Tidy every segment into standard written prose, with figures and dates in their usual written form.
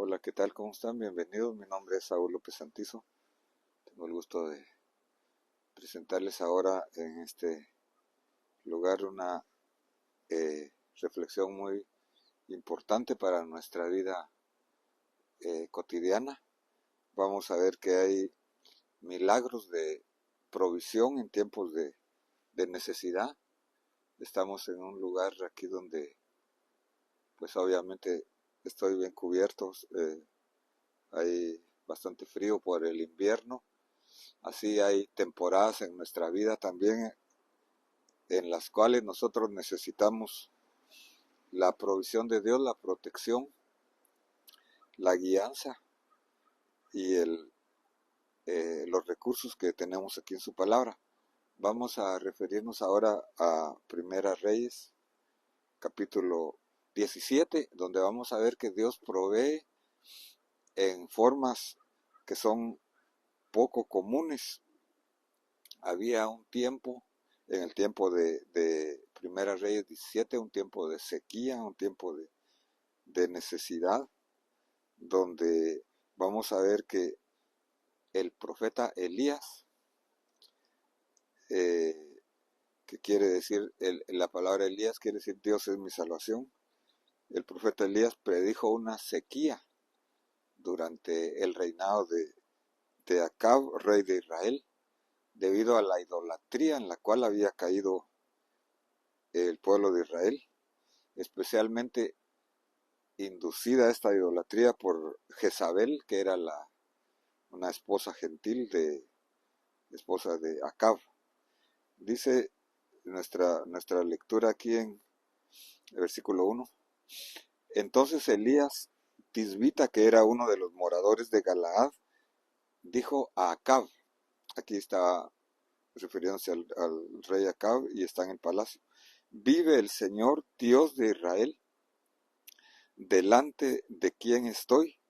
Hola, ¿qué tal? ¿Cómo están? Bienvenidos. Mi nombre es Saúl López Santizo. Tengo el gusto de presentarles ahora en este lugar una reflexión muy importante para nuestra vida cotidiana. Vamos a ver que hay milagros de provisión en tiempos de necesidad. Estamos en un lugar aquí donde, pues obviamente, estoy bien cubierto. Hay bastante frío por el invierno. Así hay temporadas en nuestra vida también en las cuales nosotros necesitamos la provisión de Dios, la protección, la guianza y los recursos que tenemos aquí en su palabra. Vamos a referirnos ahora a Primera Reyes, capítulo 17, donde vamos a ver que Dios provee en formas que son poco comunes. Había un tiempo, en el tiempo de Primera Reyes 17, un tiempo de sequía, un tiempo de necesidad, donde vamos a ver que el profeta Elías, que quiere decir, la palabra Elías quiere decir Dios es mi salvación. El profeta Elías predijo una sequía durante el reinado de Acab, rey de Israel, debido a la idolatría en la cual había caído el pueblo de Israel, especialmente inducida a esta idolatría por Jezabel, que era una esposa gentil esposa de Acab. Dice nuestra lectura aquí en el versículo 1. Entonces Elías Tisbita, que era uno de los moradores de Galaad, dijo a Acab, aquí está refiriéndose al rey Acab y está en el palacio: vive el Señor Dios de Israel, delante de quien estoy,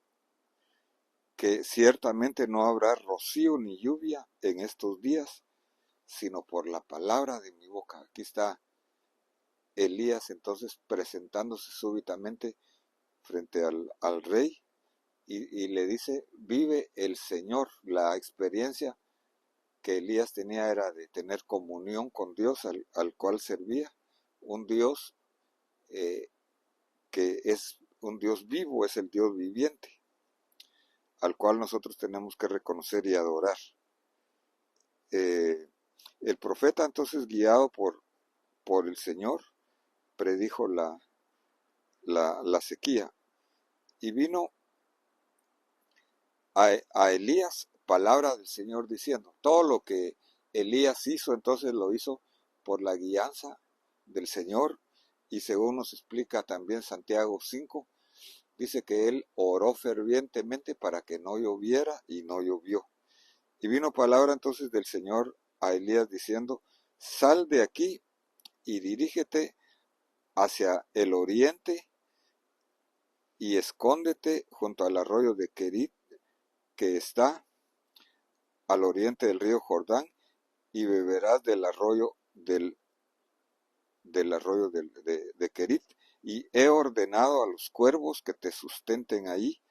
que ciertamente no habrá rocío ni lluvia en estos días, sino por la palabra de mi boca. Aquí está Elías entonces presentándose súbitamente frente al rey y le dice: vive el Señor. La experiencia que Elías tenía era de tener comunión con Dios al cual servía, un Dios que es un Dios vivo, es el Dios viviente, al cual nosotros tenemos que reconocer y adorar. El profeta entonces, guiado por el Señor, predijo la sequía, y vino a Elías palabra del Señor diciendo. Todo lo que Elías hizo, entonces lo hizo por la guianza del Señor, y según nos explica también Santiago 5, dice que él oró fervientemente para que no lloviera, y no llovió. Y vino palabra entonces del Señor a Elías diciendo: sal de aquí y dirígete hacia el oriente y escóndete junto al arroyo de Querit, que está al oriente del río Jordán, y beberás del arroyo de Querit. Y he ordenado a los cuervos que te sustenten ahí.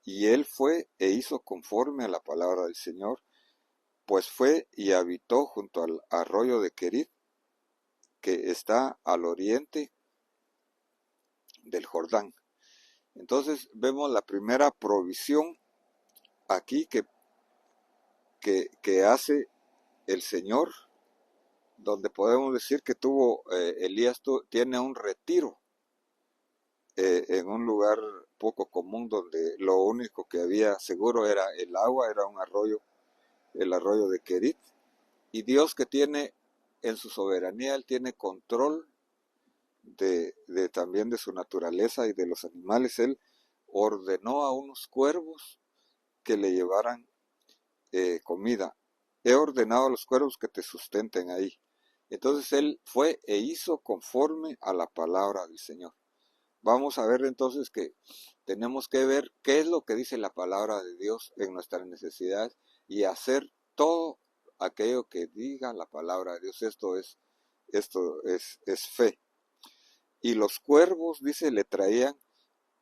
Y él fue e hizo conforme a la palabra del Señor, pues fue y habitó junto al arroyo de Querit, que está al oriente del Jordán. Entonces vemos la primera provisión aquí que hace el Señor, donde podemos decir que Elías tiene un retiro en un lugar poco común, donde lo único que había seguro era el agua, era el arroyo de Querit. Y Dios, que tiene en su soberanía, Él tiene control también de su naturaleza y de los animales. Él ordenó a unos cuervos que le llevaran comida. He ordenado a los cuervos que te sustenten ahí. Entonces él fue e hizo conforme a la palabra del Señor. Vamos a ver entonces que tenemos que ver qué es lo que dice la palabra de Dios en nuestras necesidades y hacer todo aquello que diga la palabra de Dios. Esto es fe. Y los cuervos, dice, le traían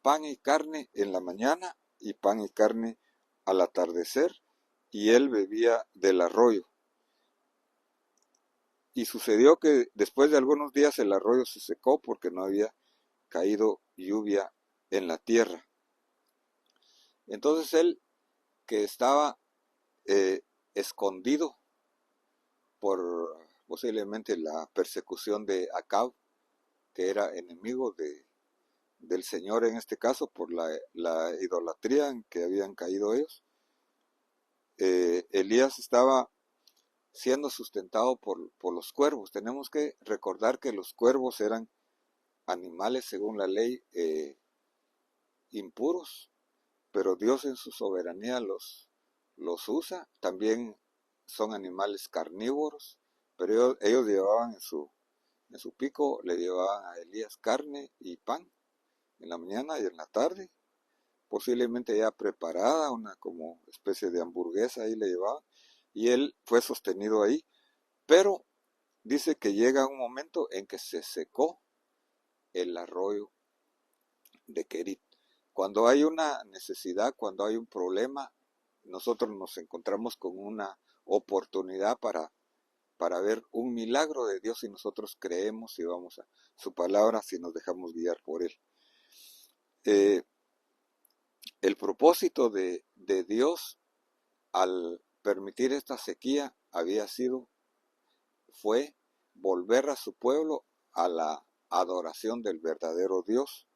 pan y carne en la mañana y pan y carne al atardecer, y él bebía del arroyo. Y sucedió que después de algunos días el arroyo se secó porque no había caído lluvia en la tierra. Entonces él, que estaba escondido por posiblemente la persecución de Acab, que era enemigo del Señor en este caso, por la idolatría en que habían caído ellos, Elías estaba siendo sustentado por los cuervos. Tenemos que recordar que los cuervos eran animales según la ley impuros, pero Dios en su soberanía los usa. También son animales carnívoros, pero ellos llevaban en su pico, le llevaban a Elías carne y pan en la mañana y en la tarde, posiblemente ya preparada, una como especie de hamburguesa ahí le llevaban, y él fue sostenido ahí, pero dice que llega un momento en que se secó el arroyo de Querit. Cuando hay una necesidad, cuando hay un problema, nosotros nos encontramos con una oportunidad para ver un milagro de Dios si nosotros creemos y vamos a su palabra, si nos dejamos guiar por él. El propósito de Dios al permitir esta sequía fue volver a su pueblo a la adoración del verdadero Dios.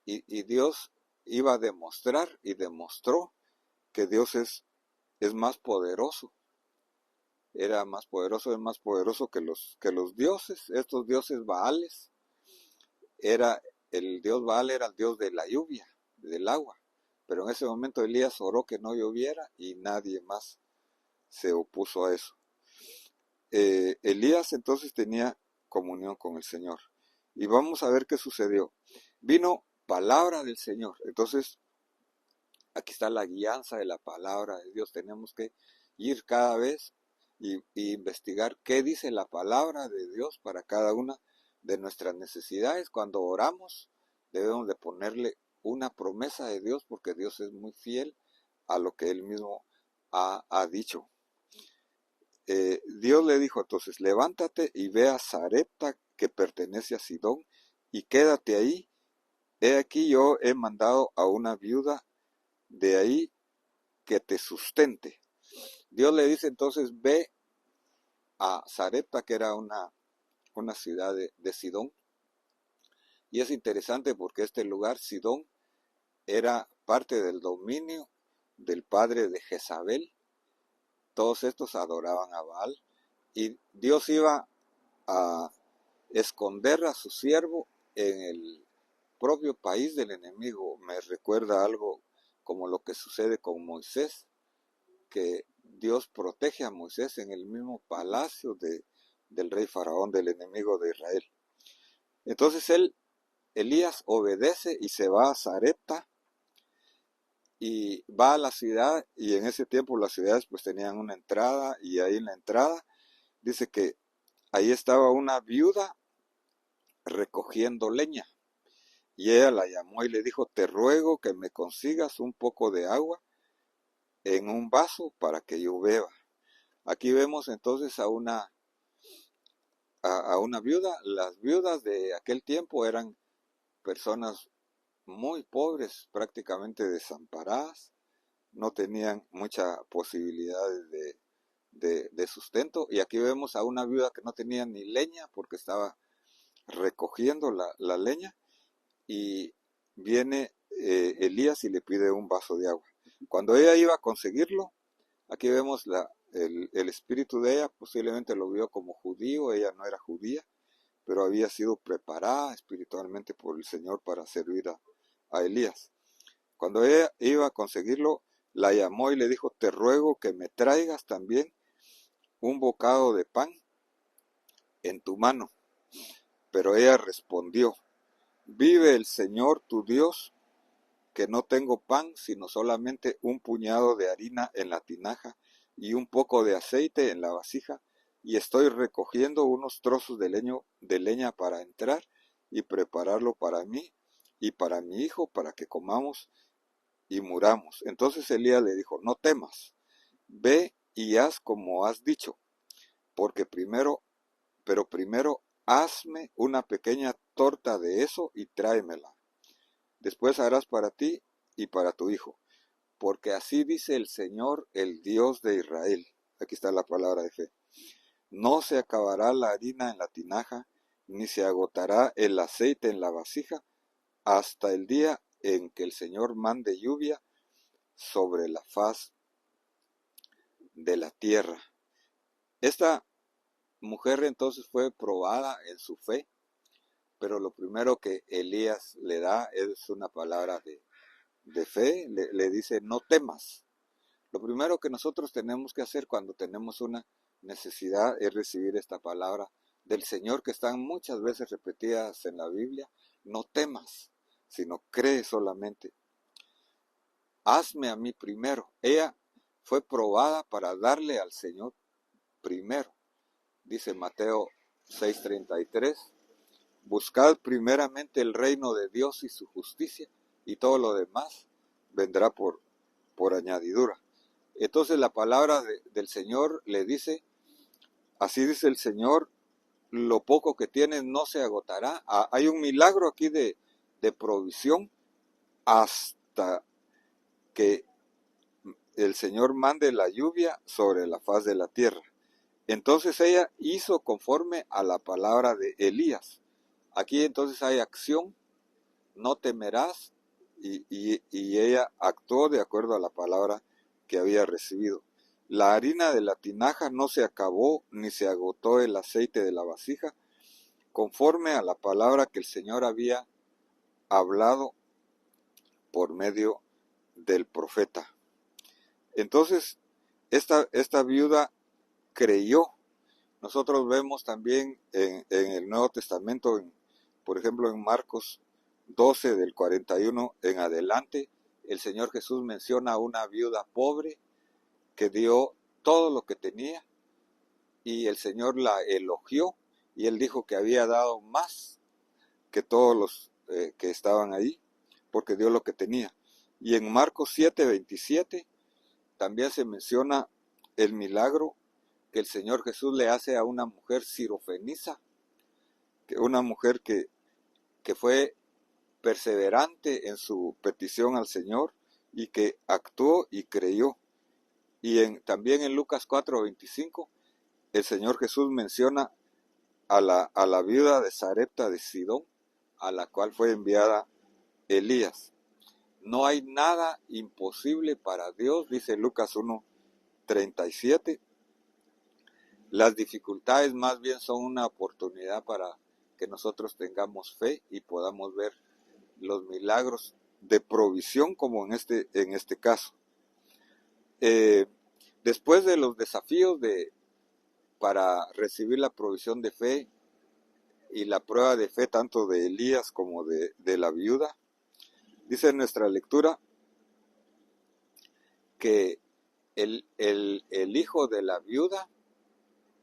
Y Dios iba a demostrar y demostró que Dios es más poderoso. Era más poderoso, es más poderoso que los dioses, estos dioses Baales. El dios Baal era el dios de la lluvia, del agua. Pero en ese momento Elías oró que no lloviera y nadie más se opuso a eso. Elías entonces tenía comunión con el Señor. Y vamos a ver qué sucedió. Vino palabra del Señor. Entonces, aquí está la guianza de la palabra de Dios. Tenemos que ir cada vez y investigar qué dice la palabra de Dios para cada una de nuestras necesidades. Cuando oramos, debemos de ponerle una promesa de Dios, porque Dios es muy fiel a lo que Él mismo ha dicho. Dios le dijo entonces: levántate y ve a Sarepta, que pertenece a Sidón, y quédate ahí. He aquí yo he mandado a una viuda de ahí que te sustente. Dios le dice entonces: ve a Sarepta, que era una ciudad de Sidón. Y es interesante porque este lugar, Sidón, era parte del dominio del padre de Jezabel. Todos estos adoraban a Baal, y Dios iba a esconder a su siervo en el propio país del enemigo. Me recuerda algo como lo que sucede con Moisés, que Dios protege a Moisés en el mismo palacio del rey Faraón, del enemigo de Israel. Entonces Elías obedece y se va a Sarepta, y va a la ciudad, y en ese tiempo las ciudades pues tenían una entrada, y ahí en la entrada dice que ahí estaba una viuda recogiendo leña, y ella la llamó y le dijo: te ruego que me consigas un poco de agua en un vaso para que yo beba. Aquí vemos entonces a una viuda. Las viudas de aquel tiempo eran personas muy pobres, prácticamente desamparadas, no tenían mucha posibilidad de sustento. Y aquí vemos a una viuda que no tenía ni leña porque estaba recogiendo la leña, y viene Elías y le pide un vaso de agua. Cuando ella iba a conseguirlo, aquí vemos el espíritu de ella, posiblemente lo vio como judío. Ella no era judía, pero había sido preparada espiritualmente por el Señor para servir a Elías. Cuando ella iba a conseguirlo, la llamó y le dijo: te ruego que me traigas también un bocado de pan en tu mano. Pero ella respondió: vive el Señor tu Dios, que no tengo pan, sino solamente un puñado de harina en la tinaja y un poco de aceite en la vasija, y estoy recogiendo unos trozos de leña para entrar y prepararlo para mí y para mi hijo, para que comamos y muramos. Entonces Elías le dijo, no temas, ve y haz como has dicho, pero primero hazme una pequeña torta de eso y tráemela. Después harás para ti y para tu hijo, porque así dice el Señor, el Dios de Israel. Aquí está la palabra de fe. No se acabará la harina en la tinaja, ni se agotará el aceite en la vasija, hasta el día en que el Señor mande lluvia sobre la faz de la tierra. Esta mujer entonces fue probada en su fe, pero lo primero que Elías le da es una palabra de fe, le dice, no temas. Lo primero que nosotros tenemos que hacer cuando tenemos una necesidad es recibir esta palabra del Señor, que están muchas veces repetidas en la Biblia, no temas, sino cree solamente. Hazme a mí primero. Ella fue probada para darle al Señor primero. Dice Mateo 6:33, buscad primeramente el reino de Dios y su justicia, y todo lo demás vendrá por añadidura. Entonces la palabra del Señor le dice, así dice el Señor, lo poco que tienes no se agotará. Hay un milagro aquí de provisión hasta que el Señor mande la lluvia sobre la faz de la tierra. Entonces ella hizo conforme a la palabra de Elías. Aquí entonces hay acción, no temerás, y ella actuó de acuerdo a la palabra que había recibido. La harina de la tinaja no se acabó, ni se agotó el aceite de la vasija, conforme a la palabra que el Señor había hablado por medio del profeta. Entonces, esta viuda creyó. Nosotros vemos también en el Nuevo Testamento, por ejemplo en Marcos 12 del 41 en adelante, el Señor Jesús menciona a una viuda pobre que dio todo lo que tenía y el Señor la elogió y él dijo que había dado más que todos los que estaban ahí porque dio lo que tenía. Y en Marcos 7:27 también se menciona el milagro que el Señor Jesús le hace a una mujer sirofenisa, una mujer que fue perseverante en su petición al Señor y que actuó y creyó. Y también en Lucas 4:25 el Señor Jesús menciona a la viuda de Sarepta de Sidón, a la cual fue enviada Elías. No hay nada imposible para Dios, dice Lucas 1:37. Las dificultades más bien son una oportunidad para que nosotros tengamos fe y podamos ver los milagros de provisión como en este caso. Después de los desafíos para recibir la provisión de fe y la prueba de fe tanto de Elías como de la viuda, dice en nuestra lectura que el hijo de la viuda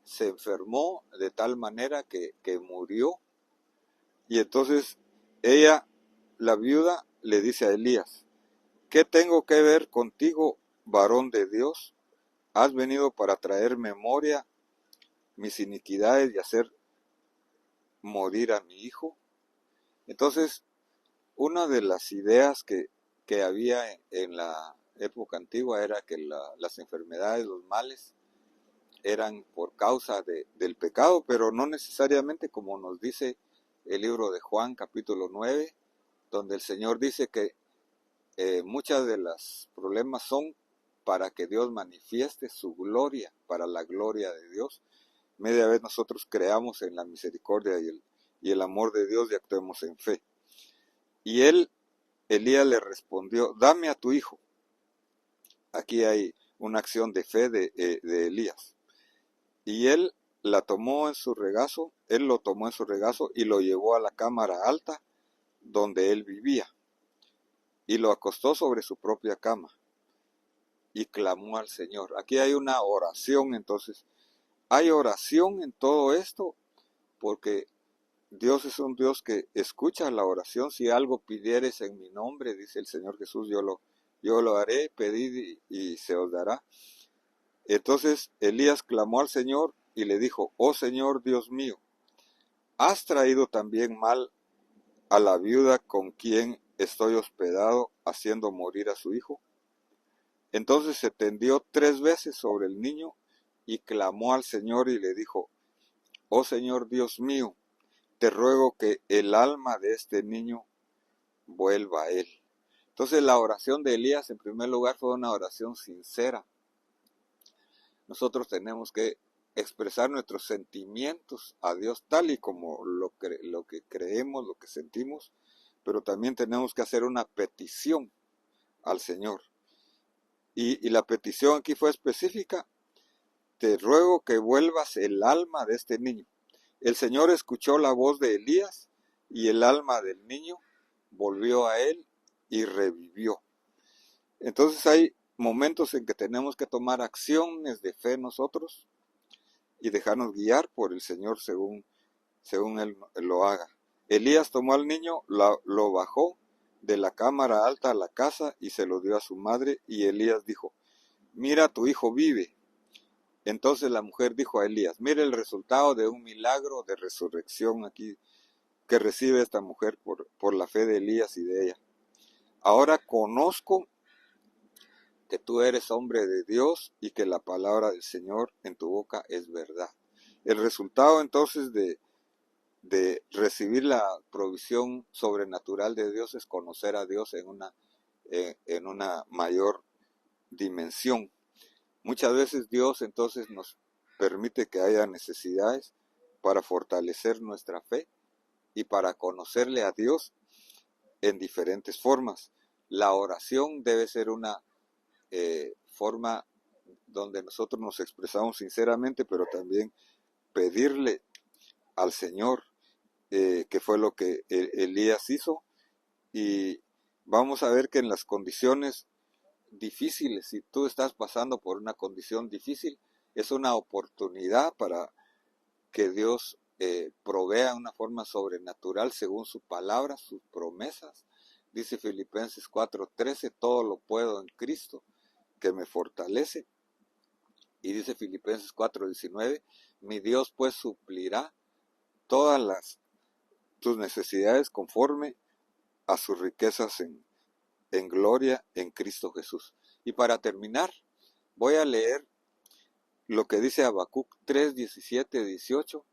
se enfermó de tal manera que murió, y entonces ella, la viuda, le dice a Elías, ¿qué tengo que ver contigo, varón de Dios? ¿Has venido para traer memoria mis iniquidades y hacer morir a mi hijo? Entonces, una de las ideas que había en la época antigua era que las enfermedades, los males, eran por causa del pecado, pero no necesariamente, como nos dice el libro de Juan capítulo 9, donde el Señor dice que muchos de los problemas son para que Dios manifieste su gloria, para la gloria de Dios. Media vez nosotros creamos en la misericordia y el amor de Dios y actuemos en fe. Y Elías le respondió, dame a tu hijo. Aquí hay una acción de fe de Elías. Y él lo tomó en su regazo y lo llevó a la cámara alta donde él vivía. Y lo acostó sobre su propia cama. Y clamó al Señor. Aquí hay una oración, entonces. Hay oración en todo esto porque Dios es un Dios que escucha la oración. Si algo pidieres en mi nombre, dice el Señor Jesús, yo lo haré, pedid y se os dará. Entonces Elías clamó al Señor y le dijo: oh Señor Dios mío, ¿has traído también mal a la viuda con quien estoy hospedado, haciendo morir a su hijo? Entonces se tendió 3 veces sobre el niño y clamó al Señor y le dijo: oh Señor Dios mío, te ruego que el alma de este niño vuelva a él. Entonces la oración de Elías, en primer lugar, fue una oración sincera. Nosotros tenemos que expresar nuestros sentimientos a Dios tal y como lo que creemos, lo que sentimos, pero también tenemos que hacer una petición al Señor. Y la petición aquí fue específica: te ruego que vuelvas el alma de este niño. El Señor escuchó la voz de Elías y el alma del niño volvió a él y revivió. Entonces hay momentos en que tenemos que tomar acciones de fe nosotros y dejarnos guiar por el Señor según Él lo haga. Elías tomó al niño, lo bajó de la cámara alta a la casa y se lo dio a su madre, y Elías dijo: mira, tu hijo vive. Entonces la mujer dijo a Elías: mira el resultado de un milagro de resurrección aquí que recibe esta mujer por la fe de Elías y de ella. Ahora conozco que tú eres hombre de Dios y que la palabra del Señor en tu boca es verdad. El resultado entonces de recibir la provisión sobrenatural de Dios es conocer a Dios en una mayor dimensión. Muchas veces Dios entonces nos permite que haya necesidades para fortalecer nuestra fe y para conocerle a Dios en diferentes formas. La oración debe ser una forma donde nosotros nos expresamos sinceramente, pero también pedirle al Señor, que fue lo que Elías hizo. Y vamos a ver que en las condiciones difíciles, si tú estás pasando por una condición difícil, es una oportunidad para que Dios provea una forma sobrenatural según su palabra, sus promesas. Dice Filipenses 4:13, todo lo puedo en Cristo que me fortalece. Y dice Filipenses 4:19, mi Dios pues suplirá todas tus necesidades conforme a sus riquezas en gloria en Cristo Jesús. Y para terminar, voy a leer lo que dice Habacuc 3:17-18.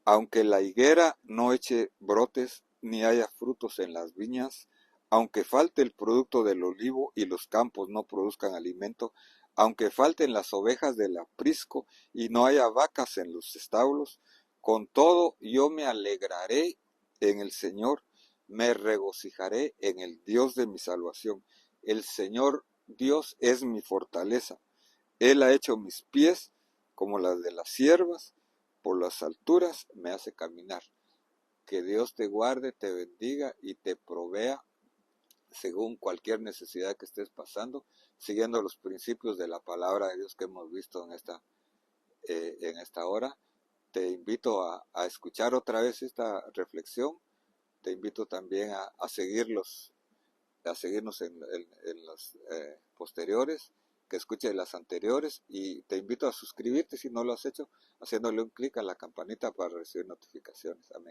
Aunque la higuera no eche brotes, ni haya frutos en las viñas, aunque falte el producto del olivo y los campos no produzcan alimento, aunque falten las ovejas del aprisco y no haya vacas en los establos, con todo yo me alegraré en el Señor, me regocijaré en el Dios de mi salvación. El Señor Dios es mi fortaleza. Él ha hecho mis pies como las de las ciervas, por las alturas me hace caminar. Que Dios te guarde, te bendiga y te provea según cualquier necesidad que estés pasando, siguiendo los principios de la palabra de Dios que hemos visto en esta hora. Te invito a escuchar otra vez esta reflexión. Te invito también a seguirnos en las posteriores, que escuches las anteriores, y te invito a suscribirte si no lo has hecho, haciéndole un clic a la campanita para recibir notificaciones. Amén.